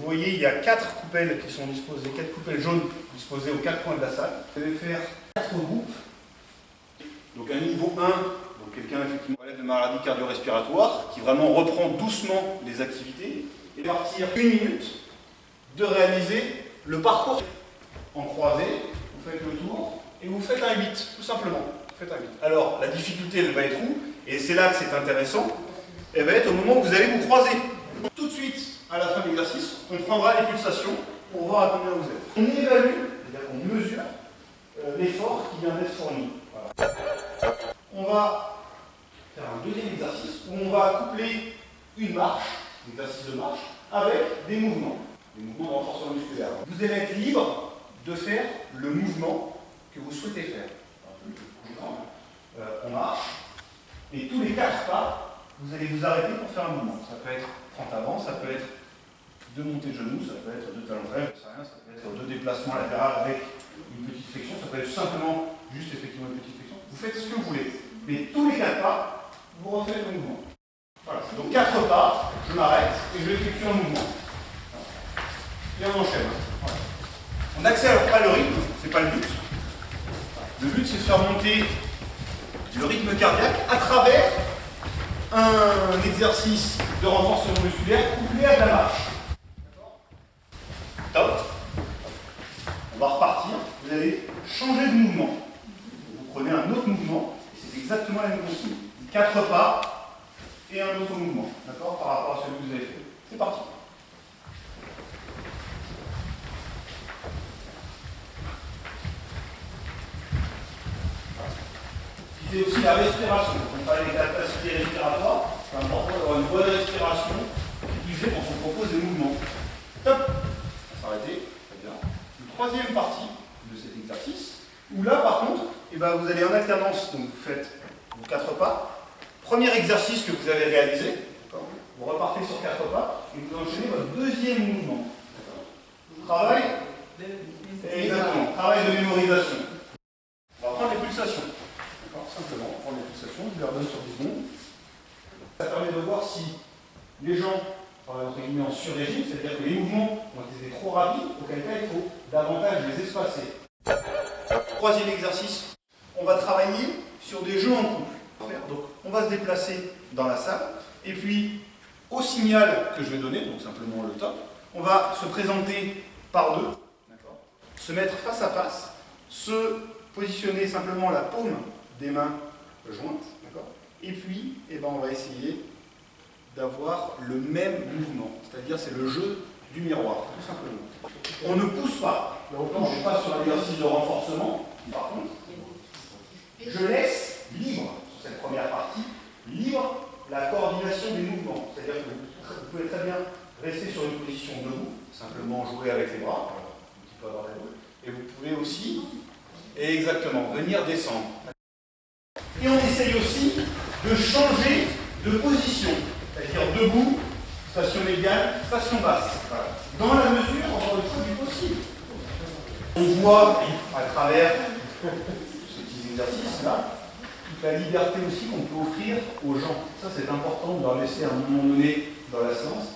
voyez, il y a 4 coupelles qui sont disposées, 4 coupelles jaunes disposées aux 4 coins de la salle. Vous allez faire 4 groupes. Donc un niveau 1, donc quelqu'un effectivement relève de maladie cardio-respiratoire, qui vraiment reprend doucement les activités, et partir 1 minute de réaliser le parcours en croisée. Vous faites le tour et vous faites un 8, tout simplement. Vous faites un 8. Alors la difficulté, elle va être où? Et c'est là que c'est intéressant. Elle va être au moment où vous allez vous croiser. Tout de suite, à la fin de l'exercice, on prendra les pulsations pour voir à combien vous êtes. On évalue, c'est-à-dire qu'on mesure l'effort qui vient d'être fourni. Voilà. On va faire un deuxième exercice où on va coupler une marche, un exercice de marche, avec des mouvements de renforcement musculaire. Vous allez être libre de faire le mouvement que vous souhaitez faire. On marche, et tous les 4 pas, vous allez vous arrêter pour faire un mouvement. Ça peut être fente avant, ça peut être de montée de genoux, ça peut être de talons rêves, ça peut être de déplacement latéral avec une petite flexion, ça peut être simplement juste effectivement une petite flexion. Vous faites ce que vous voulez. Mais tous les 4 pas, vous refaites le mouvement. Voilà. Donc 4 pas, je m'arrête et je effectue un mouvement. Et on enchaîne. Voilà. On n'accélère pas le rythme, c'est pas le but. Le but c'est de faire monter le rythme cardiaque à travers un exercice de renforcement musculaire couplé à de la marche. Top. On va repartir. Vous allez changer de mouvement. Vous prenez un autre mouvement et c'est exactement la même consigne. 4 pas et un autre mouvement. D'accord? Par rapport à celui que vous avez fait. C'est parti. C'est aussi la respiration. On parlait des capacités respiratoires. C'est important d'avoir une bonne respiration qui plus est quand on propose des mouvements. Top. S'arrêter. Très bien. Une troisième partie de cet exercice, où là par contre, vous allez en alternance, donc vous faites vos 4 pas. Premier exercice que vous avez réalisé, vous repartez sur 4 pas et vous enchaînez votre deuxième mouvement. Travail. Exactement. Travail de mémorisation. On va prendre les pulsations. Simplement, on prend les pulsations, je les redonne sur 10 secondes. Ça permet de voir si les gens entre guillemets en sur-régime, c'est-à-dire que les mouvements ont été trop rapides, auquel cas il faut davantage les espacer. Troisième exercice, on va travailler sur des jeux en couple. Donc on va se déplacer dans la salle, et puis au signal que je vais donner, donc simplement le top, on va se présenter par deux, se mettre face à face, se positionner simplement la paume des mains jointes, et puis on va essayer d'avoir le même mouvement, c'est-à-dire c'est le jeu du miroir, tout simplement. On ne pousse pas, là autant je ne suis pas sur l'exercice de renforcement, par contre, je laisse libre, sur cette première partie, libre la coordination des mouvements, c'est-à-dire que vous pouvez très bien rester sur une position debout, simplement jouer avec les bras, un petit peu à droite à gauche, et vous pouvez aussi, exactement, venir descendre. Et on essaye aussi de changer de position, c'est-à-dire debout, station médiane, station basse. Voilà. Dans la mesure, encore une fois, du possible. On voit à travers ce petit exercice-là toute la liberté aussi qu'on peut offrir aux gens. Ça, c'est important de leur laisser à un moment donné dans la séance.